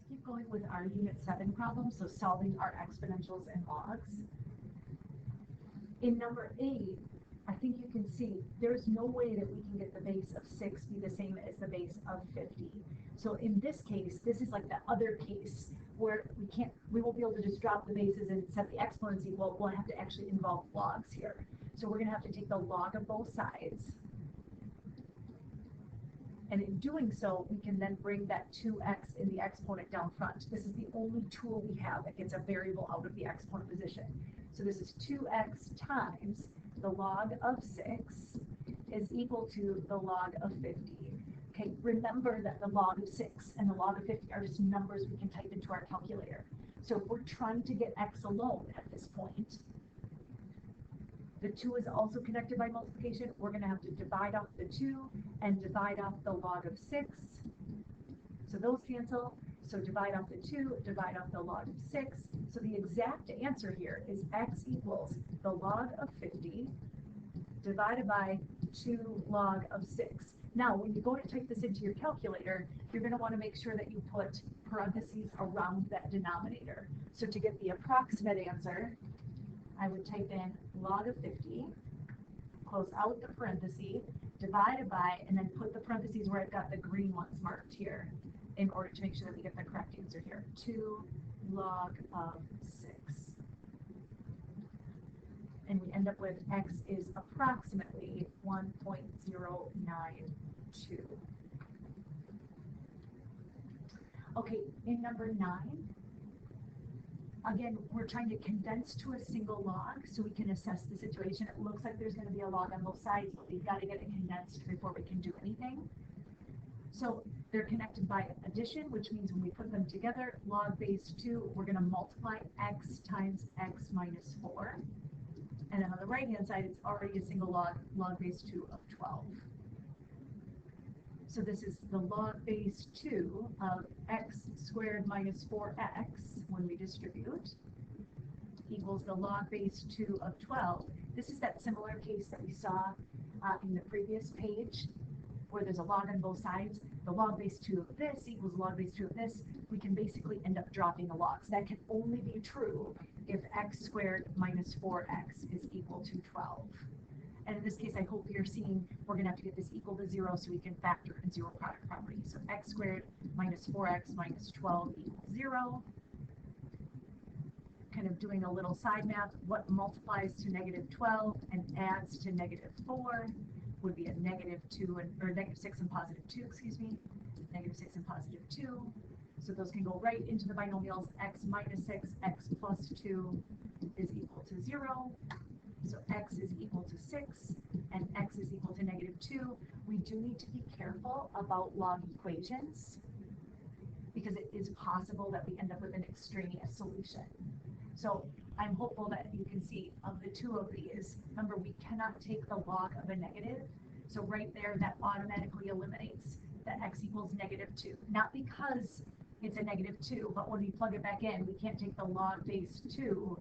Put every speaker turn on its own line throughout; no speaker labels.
Keep going with our Unit 7 problem, so solving our exponentials and logs. In number 8, I think you can see there's no way that we can get the base of 6 be the same as the base of 50. So in this case, this is like the other case where we won't be able to just drop the bases and set the exponents equal. We'll have to actually involve logs here. So we're going to have to take the log of both sides. And in doing so, we can then bring that 2x in the exponent down front. This is the only tool we have that gets a variable out of the exponent position. So this is 2x times the log of 6 is equal to the log of 50. Okay, remember that the log of 6 and the log of 50 are just numbers we can type into our calculator. So if we're trying to get x alone at this point, the 2 is also connected by multiplication. We're going to have to divide off the 2 and divide off the log of 6. So those cancel. So divide off the 2, divide off the log of 6. So the exact answer here is x equals the log of 50 divided by 2 log of 6. Now, when you go to type this into your calculator, you're going to want to make sure that you put parentheses around that denominator. So to get the approximate answer, I would type in log of 50, close out the parenthesis, divided by, and then put the parentheses where I've got the green ones marked here in order to make sure that we get the correct answer here. 2 log of 6. And we end up with x is approximately 1.092. Okay, in number 9, again, we're trying to condense to a single log so we can assess the situation. It looks like there's going to be a log on both sides, but we've got to get it condensed before we can do anything. So they're connected by addition, which means when we put them together, log base 2, we're going to multiply x times x minus 4. And then on the right-hand side, it's already a single log, log base 2 of 12. So this is the log base 2 of x squared minus 4x when we distribute equals the log base 2 of 12. This is that similar case that we saw in the previous page where there's a log on both sides. The log base 2 of this equals log base 2 of this. We can basically end up dropping the logs. That can only be true if x squared minus 4x is equal to 12. And in this case, I hope you're seeing we're going to have to get this equal to 0 so we can factor in zero product property. So x squared minus 4x minus 12 equals 0. Kind of doing a little side math, what multiplies to negative 12 and adds to negative 4 would be a negative 2 or negative 6 and positive 2, excuse me, negative 6 and positive 2. So those can go right into the binomials. X minus 6, x plus 2 is equal to 0. So x is equal to 6 and x is equal to negative 2. We do need to be careful about log equations because it is possible that we end up with an extraneous solution. So I'm hopeful that you can see of the two of these, remember we cannot take the log of a negative. So right there, that automatically eliminates that x equals negative 2. Not because it's a negative 2, but when we plug it back in, we can't take the log base 2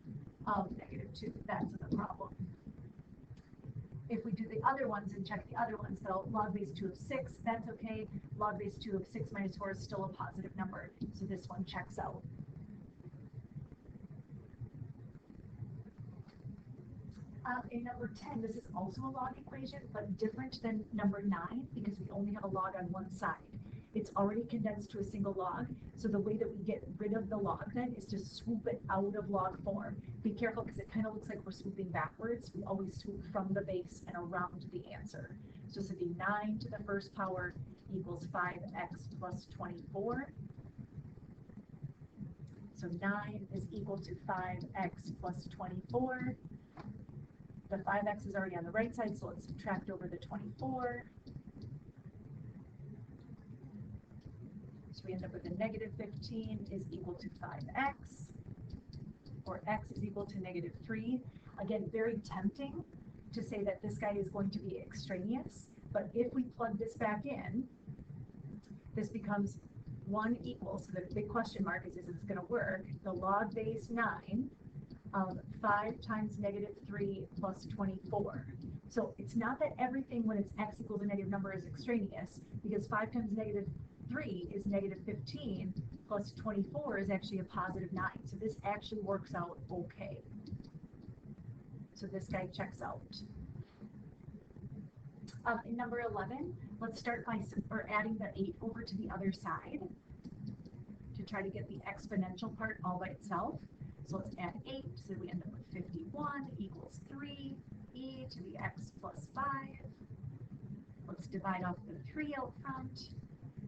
of negative 2. That's the problem. If we do the other ones and check the other ones, though, log base 2 of 6, that's okay. Log base 2 of 6 minus 4 is still a positive number, so this one checks out. In number 10, this is also a log equation, but different than number 9 because we only have a log on one side. It's already condensed to a single log, so the way that we get rid of the log then is to swoop it out of log form. Be careful because it kind of looks like we're swooping backwards. We always swoop from the base and around the answer. So this would be 9 to the first power equals 5x plus 24. So 9 is equal to 5x plus 24. The 5x is already on the right side, so let's subtract over the 24. So we end up with a negative 15 is equal to 5x, or x is equal to negative 3. Again, very tempting to say that this guy is going to be extraneous, but if we plug this back in, this becomes 1 equals, so the big question mark is it's going to work, the log base 9 of 5 times negative 3 plus 24. So it's not that everything when it's x equals a negative number is extraneous, because 5 times negative 3 is negative 15, plus 24 is actually a positive 9. So this actually works out okay. So this guy checks out. In number 11, let's start by adding the 8 over to the other side to try to get the exponential part all by itself. So let's add 8, so we end up with 51 equals 3 e to the x plus 5. Let's divide off the 3 out front.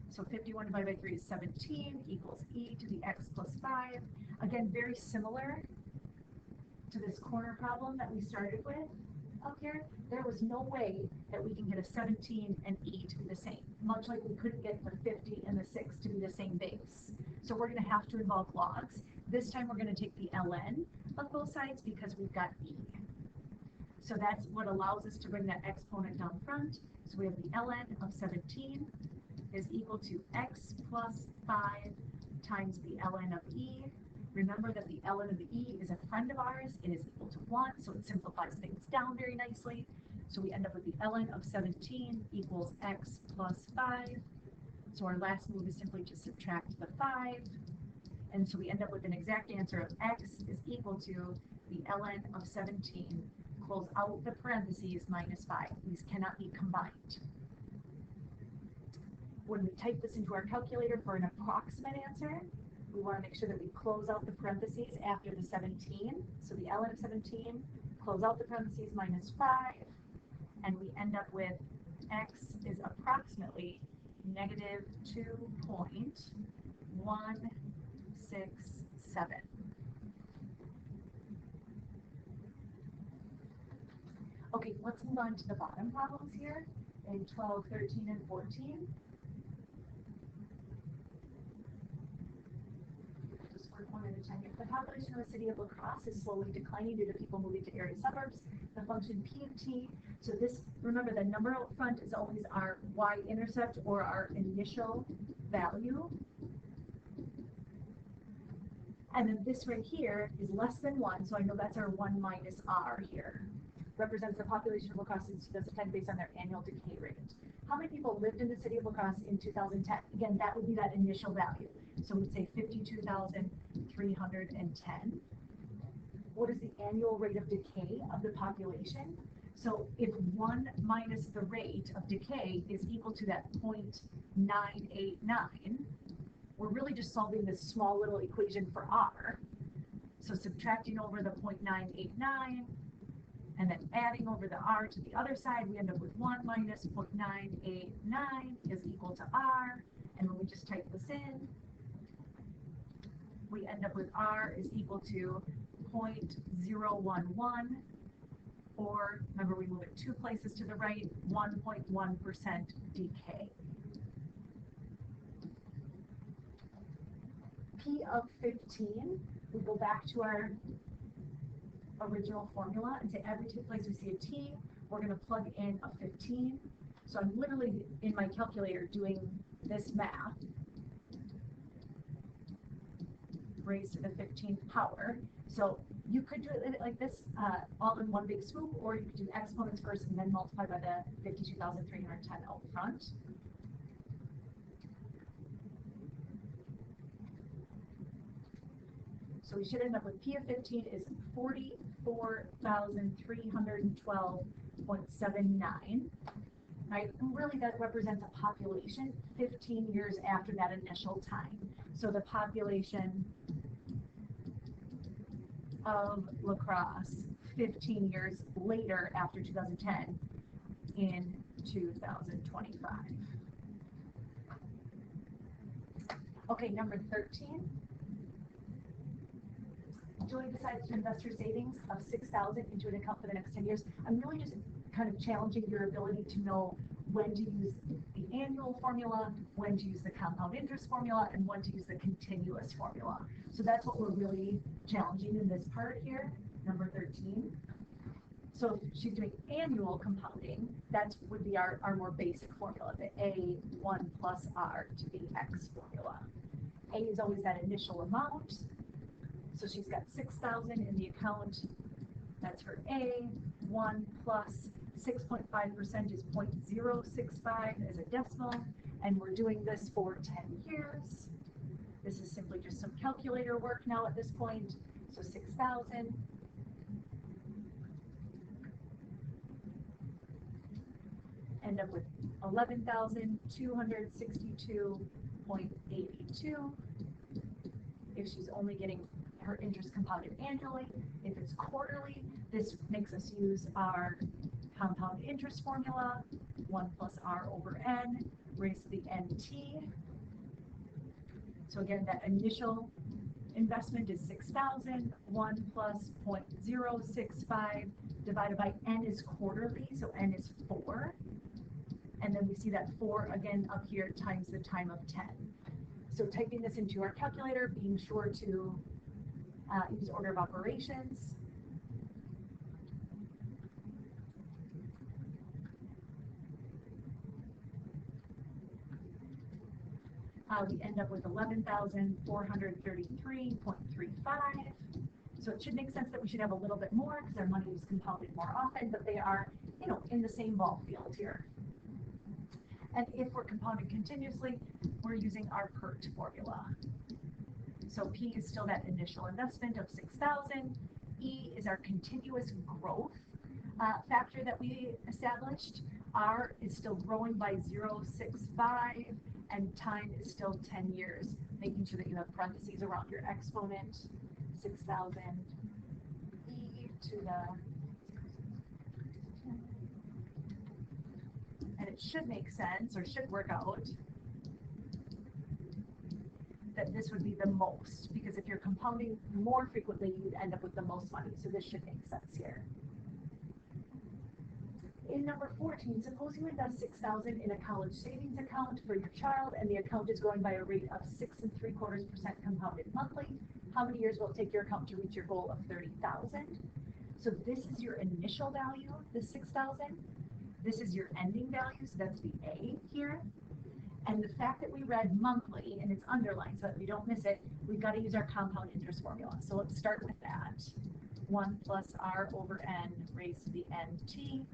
So 51 divided by 3 is 17 equals e to the x plus 5. Again, very similar to this corner problem that we started with up here. There was no way that we can get a 17 and e to be the same, much like we couldn't get the 50 and the 6 to be the same base. So we're going to have to involve logs. This time we're going to take the ln of both sides because we've got e. So that's what allows us to bring that exponent down front. So we have the ln of 17 is equal to x plus 5 times the ln of e. Remember that the ln of the e is a friend of ours. It is equal to 1, so it simplifies things down very nicely. So we end up with the ln of 17 equals x plus 5. So our last move is simply to subtract the 5. And so we end up with an exact answer of x is equal to the ln of 17, close out the parentheses, minus 5. These cannot be combined. When we type this into our calculator for an approximate answer, we want to make sure that we close out the parentheses after the 17. So the ln of 17, close out the parentheses, minus 5, and we end up with x is approximately negative 2.167. Okay, let's move on to the bottom problems here in 12, 13, and 14. One at a time. If the population of the city of La Crosse is slowly declining due to people moving to area suburbs, the function p of t, so this, remember the number out front is always our y-intercept or our initial value. And then this right here is less than 1, so I know that's our 1 minus r here. Represents the population of La Crosse in 2010 based on their annual decay rate. How many people lived in the city of La Crosse in 2010? Again, that would be that initial value. So we'd say 52,310. What is the annual rate of decay of the population? So if 1 minus the rate of decay is equal to that 0.989, we're really just solving this small little equation for r. So subtracting over the 0.989 and then adding over the r to the other side, we end up with 1 minus 0.989 is equal to r. And when we just type this in, we end up with r is equal to 0.011, or remember we move it 2 places to the right, 1.1% decay. P of 15, we go back to our original formula and say every place we see a t, we're going to plug in a 15. So I'm literally in my calculator doing this math, raised to the 15th power. So you could do it like this, all in one big swoop, or you could do exponents first and then multiply by the 52,310 out front. So we should end up with P of 15 is 44,312.79. Right? And really that represents a population 15 years after that initial time. So the population of La Crosse 15 years later after 2010 in 2025. Okay, number 13. Julie decides to invest her savings of $6,000 into an account for the next 10 years. I'm really just kind of challenging your ability to know when to use the annual formula, when to use the compound interest formula, and when to use the continuous formula. So that's what we're really challenging in this part here, number 13. So if she's doing annual compounding, that would be our more basic formula, the A1 plus R to the X formula. A is always that initial amount. So she's got 6,000 in the account. That's her A. 1 plus 6.5% is 0.065 as a decimal. And we're doing this for 10 years. This is some calculator work now at this point. So 6,000. End up with 11,262.82. If she's only getting her interest compounded annually, if it's quarterly, this makes us use our compound interest formula, 1 plus r over n, raised to the nt. So again, that initial investment is 6,000, 1 plus 0.065 divided by n is quarterly, so n is 4. And then we see that 4 again up here times the time of 10. So typing this into our calculator, being sure to use order of operations. We end up with 11,433.35. So it should make sense that we should have a little bit more because our money is compounded more often, but they are, in the same ball field here. And if we're compounding continuously, we're using our PERT formula. So P is still that initial investment of 6,000. E is our continuous growth factor that we established. R is still growing by 0.65, and time is still 10 years, making sure that you have parentheses around your exponent. 6,000 e to the, and it should make sense, or should work out, that this would be the most, because if you're compounding more frequently, you'd end up with the most money. So this should make sense here. In number 14, suppose you invest 6,000 in a college savings account for your child, and the account is growing by a rate of 6.75% compounded monthly. How many years will it take your account to reach your goal of 30,000? So this is your initial value, the 6,000. This is your ending value, so that's the A here. And the fact that we read monthly, and it's underlined so that we don't miss it, we've got to use our compound interest formula. So let's start with that. 1 plus r over n raised to the nt.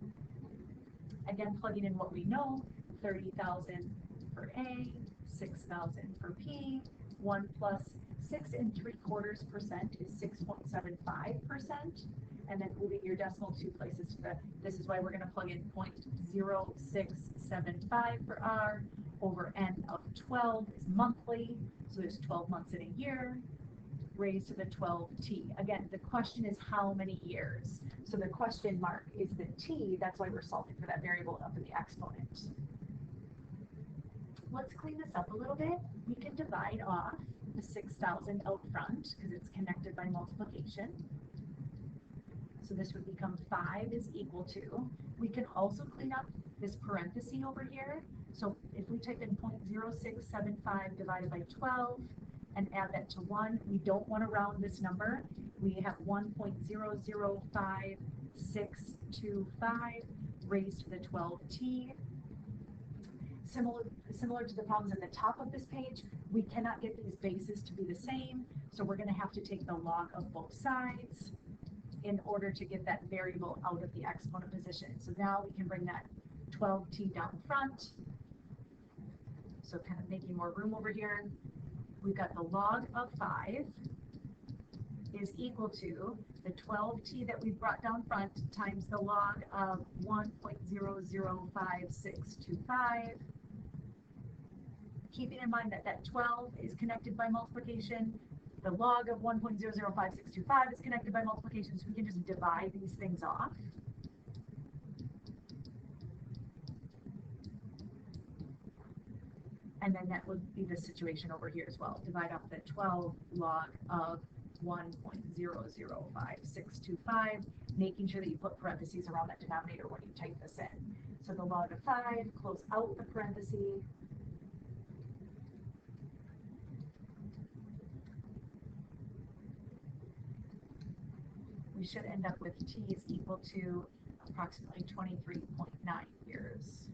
Again, plugging in what we know, 30,000 for A, 6,000 for P, 1 plus 6.75% is 6.75%. And then moving your decimal 2 places, this is why we're going to plug in 0.0675 for R over n of 12 is monthly, so there's 12 months in a year, raised to the 12t. Again, the question is how many years? So the question mark is the t, that's why we're solving for that variable up in the exponent. Let's clean this up a little bit. We can divide off the 6,000 out front because it's connected by multiplication. So this would become 5 is equal to. We can also clean up this parenthesis over here. So if we type in 0.0675 divided by 12 and add that to 1, we don't want to round this number. We have 1.005625 raised to the 12t. Similar to the problems at the top of this page, we cannot get these bases to be the same, so we're going to have to take the log of both sides in order to get that variable out of the exponent position. So now we can bring that 12t down front. So kind of making more room over here. We've got the log of 5 is equal to the 12t that we brought down front times the log of 1.005625. Keeping in mind that that 12 is connected by multiplication, the log of 1.005625 is connected by multiplication, so we can just divide these things off. And then that would be the situation over here as well. Divide off the 12 log of 1.005625, making sure that you put parentheses around that denominator when you type this in. So the log of 5, close out the parenthesis. We should end up with t is equal to approximately 23.9 years.